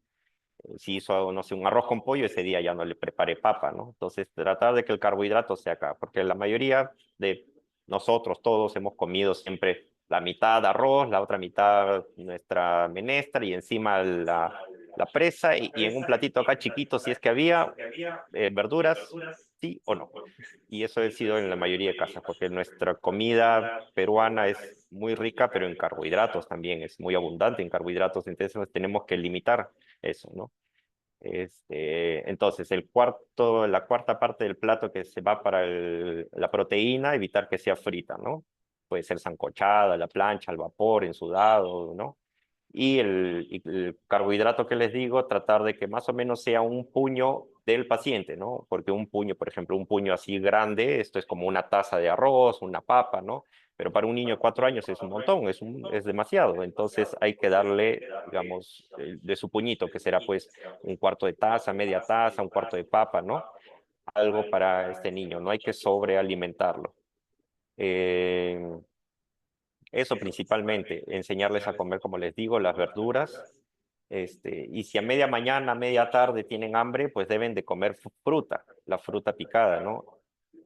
Si hizo, no sé, un arroz con pollo, ese día ya no le preparé papa, ¿no? Entonces, tratar de que el carbohidrato sea acá, porque la mayoría de nosotros todos hemos comido siempre la mitad arroz, la otra mitad nuestra menestra y encima la presa y en un platito acá chiquito, si es que había verduras sí o no. Y eso ha sido en la mayoría de casas, porque nuestra comida peruana es muy rica, pero en carbohidratos también, es muy abundante en carbohidratos, entonces tenemos que limitar eso, ¿no? Entonces, la cuarta parte del plato que se va para la proteína, evitar que sea frita, ¿no? Puede ser sancochada, a la plancha, al vapor, en sudado, ¿no? Y el carbohidrato que les digo, tratar de que más o menos sea un puño del paciente, ¿no? Porque un puño, por ejemplo, un puño así grande, esto es como una taza de arroz, una papa, ¿no? Pero para un niño de 4 años es un montón, es demasiado. Entonces hay que darle, digamos, de su puñito, que será pues un cuarto de taza, media taza, un cuarto de papa, ¿no? Algo para este niño, no hay que sobrealimentarlo. Eh, Eso principalmente, enseñarles a comer, como les digo, las verduras. Y si a media mañana, a media tarde tienen hambre, pues deben de comer fruta, la fruta picada, ¿no?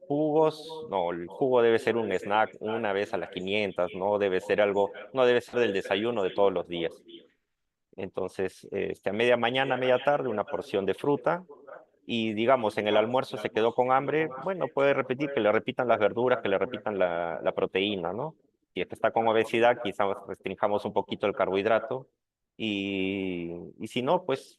Jugos, no, el jugo debe ser un snack una vez a las 500, no debe ser algo, no debe ser del desayuno de todos los días. Entonces, a media mañana, a media tarde, una porción de fruta. Y digamos, en el almuerzo se quedó con hambre, bueno, puede repetir, que le repitan las verduras, que le repitan la proteína, ¿no? Si es que está con obesidad, quizás restringamos un poquito el carbohidrato. Y si no, pues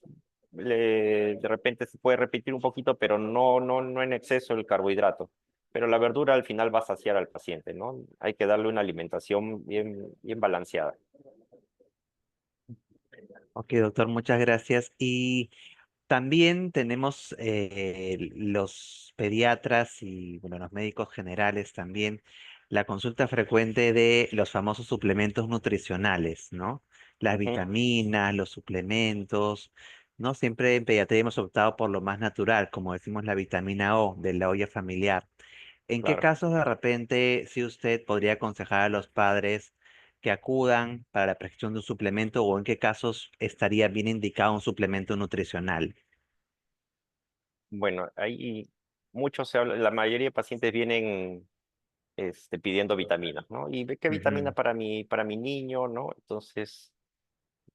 de repente se puede repetir un poquito, pero no en exceso el carbohidrato. Pero la verdura al final va a saciar al paciente, ¿no? Hay que darle una alimentación bien balanceada. Ok, doctor, muchas gracias. Y también tenemos los pediatras y bueno, los médicos generales también la consulta frecuente de los famosos suplementos nutricionales, ¿no? Las Ujú, vitaminas, los suplementos, ¿no? Siempre en pediatría hemos optado por lo más natural, como decimos la vitamina O de la olla familiar. ¿En qué claro. casos de repente si usted podría aconsejar a los padres que acudan para la prescripción de un suplemento o en qué casos estaría bien indicado un suplemento nutricional? Bueno, ahí muchos se habla, la mayoría de pacientes vienen pidiendo vitaminas, ¿no? ¿Y qué vitamina Ujú. para mi niño, ¿no? Entonces,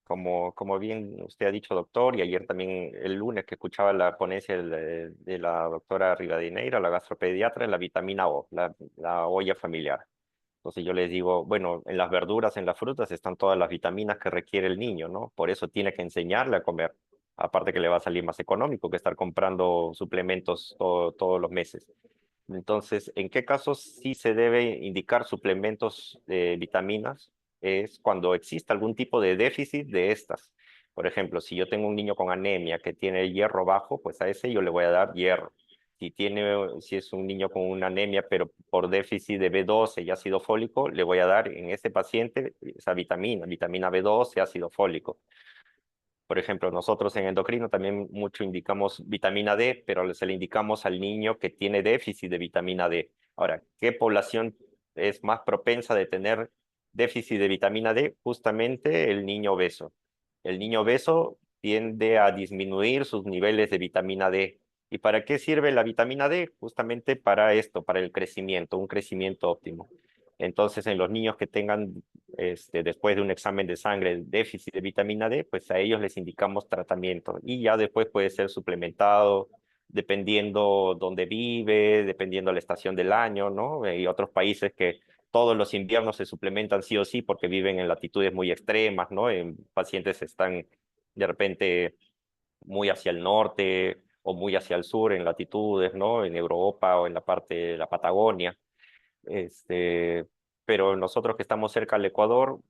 como bien usted ha dicho, doctor, y ayer también el lunes que escuchaba la ponencia de la doctora Rivadeneira, la gastropediatra, la vitamina O, la olla familiar. Entonces yo les digo, bueno, en las verduras, en las frutas están todas las vitaminas que requiere el niño, ¿no? Por eso tiene que enseñarle a comer. Aparte que le va a salir más económico que estar comprando suplementos todos los meses. Entonces, ¿en qué casos sí se debe indicar suplementos de vitaminas? Es cuando existe algún tipo de déficit de estas. Por ejemplo, si yo tengo un niño con anemia que tiene hierro bajo, pues a ese yo le voy a dar hierro. Si es un niño con una anemia, pero por déficit de B12 y ácido fólico, le voy a dar en ese paciente esa vitamina B12, ácido fólico. Por ejemplo, nosotros en endocrino también mucho indicamos vitamina D, pero se le indicamos al niño que tiene déficit de vitamina D. Ahora, ¿qué población es más propensa de tener déficit de vitamina D? Justamente el niño obeso. El niño obeso tiende a disminuir sus niveles de vitamina D. ¿Y para qué sirve la vitamina D? Justamente para esto, para el crecimiento, un crecimiento óptimo. Entonces, en los niños que tengan, después de un examen de sangre, déficit de vitamina D, pues a ellos les indicamos tratamiento y ya después puede ser suplementado dependiendo dónde vive, dependiendo la estación del año, ¿no? Hay otros países que todos los inviernos se suplementan sí o sí porque viven en latitudes muy extremas, ¿no? Pacientes están de repente muy hacia el norte o muy hacia el sur en latitudes, ¿no? En Europa o en la parte de la Patagonia. Este, pero nosotros que estamos cerca del Ecuador,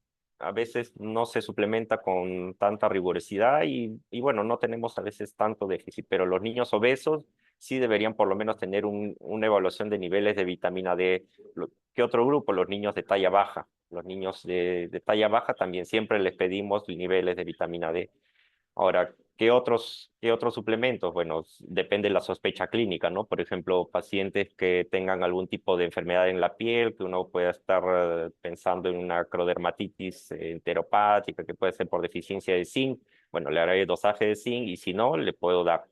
a veces no se suplementa con tanta rigurosidad y bueno, no tenemos a veces tanto déficit, pero los niños obesos sí deberían por lo menos tener una evaluación de niveles de vitamina D. ¿Qué otro grupo? Los niños de talla baja. Los niños de talla baja también siempre les pedimos niveles de vitamina D. Ahora, ¿qué otros suplementos? Bueno, depende de la sospecha clínica, ¿no? Por ejemplo, pacientes que tengan algún tipo de enfermedad en la piel, que uno pueda estar pensando en una acrodermatitis enteropática, que puede ser por deficiencia de zinc. Bueno, le haré dosaje de zinc y si no, le puedo dar.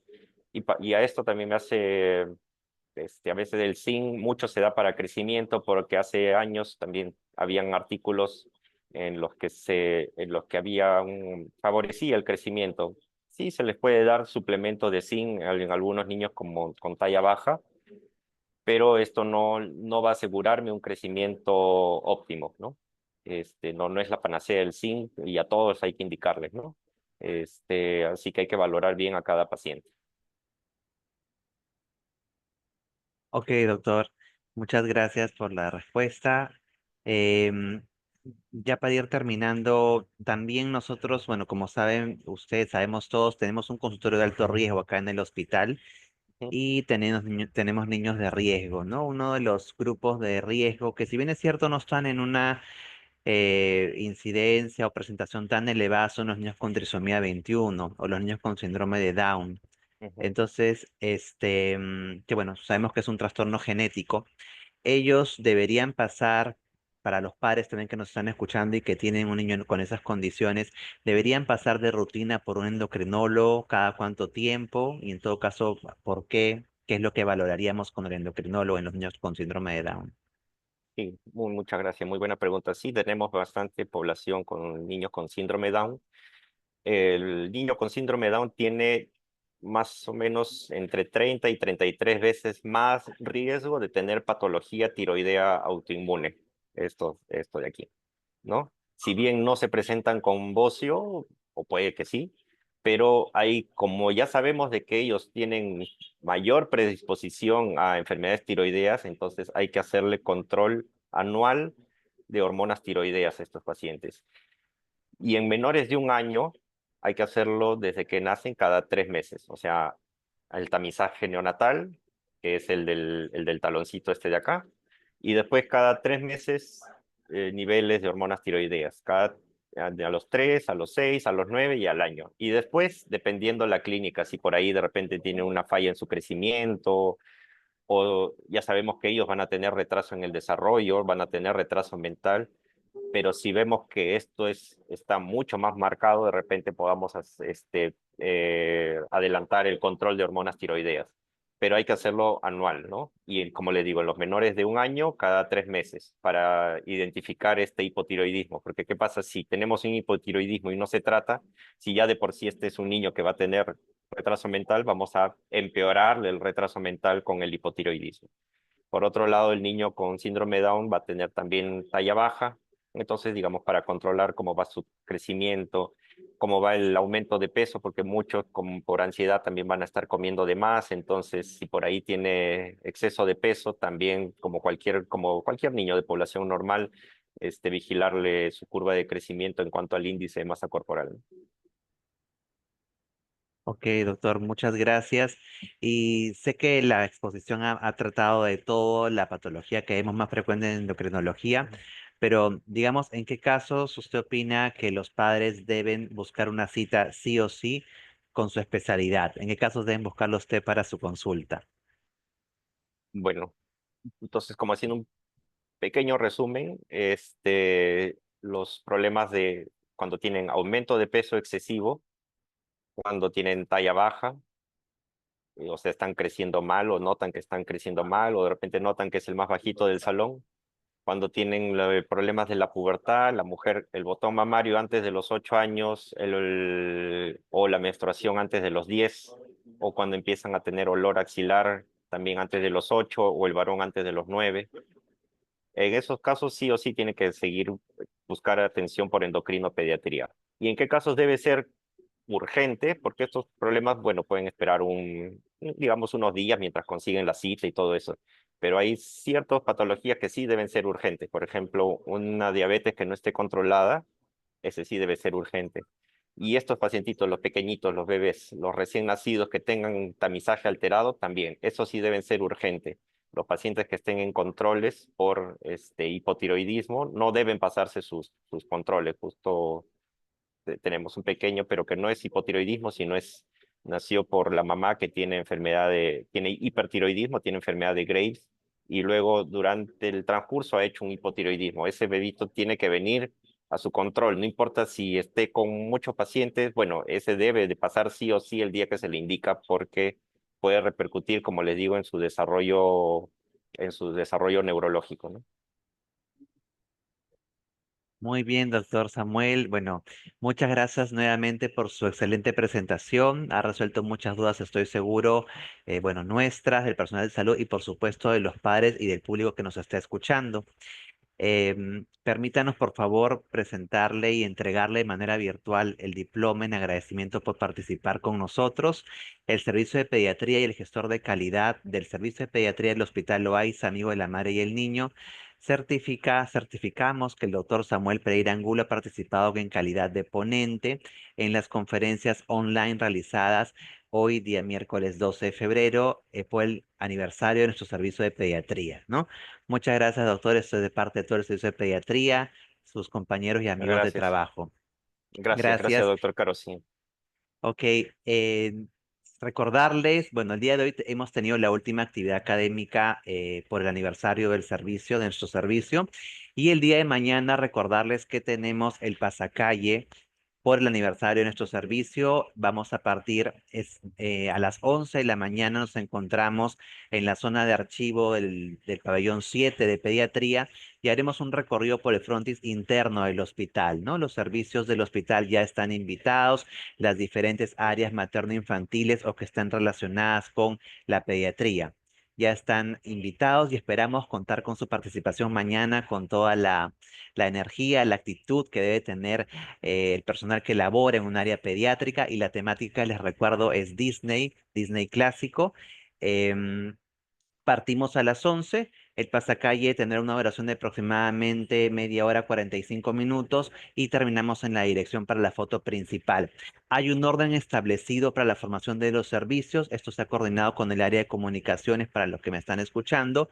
Y a esto también me hace, a veces el zinc mucho se da para crecimiento, porque hace años también habían artículos en los que favorecía el crecimiento. Sí, se les puede dar suplemento de zinc en algunos niños como con talla baja, pero esto no va a asegurarme un crecimiento óptimo, ¿no? No es la panacea del zinc y a todos hay que indicarles, ¿no? Así que hay que valorar bien a cada paciente. Ok, doctor, muchas gracias por la respuesta. Em, ya para ir terminando, también nosotros, bueno, como saben ustedes, sabemos todos, tenemos un consultorio de alto riesgo acá en el hospital Ujú, y tenemos niños de riesgo, ¿no? Uno de los grupos de riesgo que si bien es cierto no están en una incidencia o presentación tan elevada son los niños con trisomía 21 o los niños con síndrome de Down. ujú. Entonces, que bueno, sabemos que es un trastorno genético. Ellos deberían pasar, para los padres también que nos están escuchando y que tienen un niño con esas condiciones, deberían pasar de rutina por un endocrinólogo cada cuánto tiempo y en todo caso, ¿por qué? ¿Qué es lo que valoraríamos con el endocrinólogo en los niños con síndrome de Down? Sí, muchas gracias, muy buena pregunta. Sí, tenemos bastante población con niños con síndrome Down. El niño con síndrome Down tiene más o menos entre 30 y 33 veces más riesgo de tener patología tiroidea autoinmune, esto de aquí, ¿no? Si bien no se presentan con bocio, o puede que sí, pero hay, como ya sabemos de que ellos tienen mayor predisposición a enfermedades tiroideas, entonces hay que hacerle control anual de hormonas tiroideas a estos pacientes. Y en menores de un año hay que hacerlo desde que nacen cada 3 meses, o sea, el tamizaje neonatal, que es el del taloncito este de acá, y después cada 3 meses niveles de hormonas tiroideas, a los 3, a los 6, a los 9 y al año. Y después, dependiendo la clínica, si por ahí de repente tiene una falla en su crecimiento, o ya sabemos que ellos van a tener retraso en el desarrollo, van a tener retraso mental, pero si vemos que esto está mucho más marcado, de repente podamos adelantar el control de hormonas tiroideas. Pero hay que hacerlo anual, ¿no? Y como le digo, en los menores de un año, cada 3 meses, para identificar este hipotiroidismo. Porque ¿qué pasa si tenemos un hipotiroidismo y no se trata? Si ya de por sí este es un niño que va a tener retraso mental, vamos a empeorarle el retraso mental con el hipotiroidismo. Por otro lado, el niño con síndrome Down va a tener también talla baja, entonces, digamos, para controlar cómo va su crecimiento, cómo va el aumento de peso, porque muchos como por ansiedad también van a estar comiendo de más, entonces si por ahí tiene exceso de peso, también como cualquier niño de población normal, vigilarle su curva de crecimiento en cuanto al índice de masa corporal. Ok, doctor, muchas gracias. Y sé que la exposición ha tratado de todo, la patología que vemos más frecuente en endocrinología, pero digamos, ¿en qué casos usted opina que los padres deben buscar una cita sí o sí con su especialidad? ¿En qué casos deben buscarlo usted para su consulta? Bueno, entonces, como haciendo un pequeño resumen, los problemas de cuando tienen aumento de peso excesivo, cuando tienen talla baja, o sea, están creciendo mal o notan que están creciendo mal o de repente notan que es el más bajito del salón, cuando tienen problemas de la pubertad, la mujer, el botón mamario antes de los 8 años o la menstruación antes de los 10 o cuando empiezan a tener olor axilar también antes de los 8 o el varón antes de los 9. En esos casos sí o sí tiene que seguir buscar atención por endocrino-pediatría. ¿Y en qué casos debe ser urgente? Porque estos problemas, bueno, pueden esperar digamos, unos días mientras consiguen la cita y todo eso. Pero hay ciertas patologías que sí deben ser urgentes. Por ejemplo, una diabetes que no esté controlada, ese sí debe ser urgente. Y estos pacientitos, los pequeñitos, los bebés, los recién nacidos que tengan tamizaje alterado, también, eso sí deben ser urgentes. Los pacientes que estén en controles por hipotiroidismo no deben pasarse sus controles. Justo tenemos un pequeño, pero que no es hipotiroidismo, nació por la mamá que tiene hipertiroidismo, tiene enfermedad de Graves, y luego durante el transcurso ha hecho un hipotiroidismo. Ese bebito tiene que venir a su control, no importa si esté con muchos pacientes, bueno, ese debe de pasar sí o sí el día que se le indica porque puede repercutir, como les digo, en su desarrollo neurológico, ¿no? Muy bien, doctor Samuel. Bueno, muchas gracias nuevamente por su excelente presentación. Ha resuelto muchas dudas, estoy seguro, bueno, nuestras, del personal de salud y por supuesto de los padres y del público que nos está escuchando. Permítanos, por favor, presentarle y entregarle de manera virtual el diploma en agradecimiento por participar con nosotros. El Servicio de Pediatría y el gestor de calidad del Servicio de Pediatría del Hospital Loaiza, amigo de la madre y el niño, certificamos que el doctor Samuel Pereira Angulo ha participado en calidad de ponente en las conferencias online realizadas hoy, día miércoles 12 de febrero, por el aniversario de nuestro servicio de pediatría, ¿no? Muchas gracias, doctor. Esto es de parte de todo el servicio de pediatría, sus compañeros y amigos de Gracias. trabajo. Gracias, Gracias. doctor Caro, sí. Ok. Recordarles, bueno, el día de hoy hemos tenido la última actividad académica por el aniversario del servicio, de nuestro servicio. Y el día de mañana recordarles que tenemos el pasacalle por el aniversario de nuestro servicio. Vamos a partir a las 11 de la mañana. Nos encontramos en la zona de archivo del pabellón 7 de pediatría y haremos un recorrido por el frontis interno del hospital, ¿no? Los servicios del hospital ya están invitados, las diferentes áreas materno-infantiles o que están relacionadas con la pediatría. Ya están invitados y esperamos contar con su participación mañana con toda la energía, la actitud que debe tener el personal que labora en un área pediátrica y la temática, les recuerdo, es Disney, Disney clásico. Em, Partimos a las 11. El pasacalle tendrá una duración de aproximadamente media hora, 45 minutos y terminamos en la dirección para la foto principal. Hay un orden establecido para la formación de los servicios. Esto se ha coordinado con el área de comunicaciones para los que me están escuchando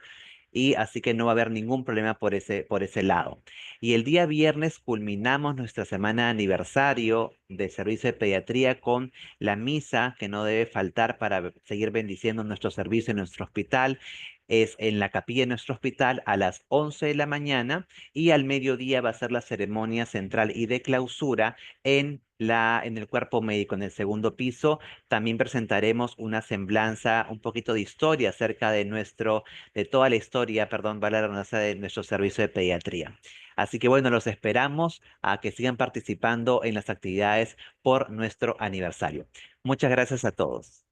y así que no va a haber ningún problema por ese lado. Y el día viernes culminamos nuestra semana de aniversario de servicio de pediatría con la misa que no debe faltar para seguir bendiciendo nuestro servicio en nuestro hospital. Es en la capilla de nuestro hospital a las 11 de la mañana y al mediodía va a ser la ceremonia central y de clausura en el cuerpo médico, en el segundo piso. También presentaremos una semblanza, un poquito de historia acerca de toda la historia, perdón, vale la redundancia, de nuestro servicio de pediatría. Así que bueno, los esperamos a que sigan participando en las actividades por nuestro aniversario. Muchas gracias a todos.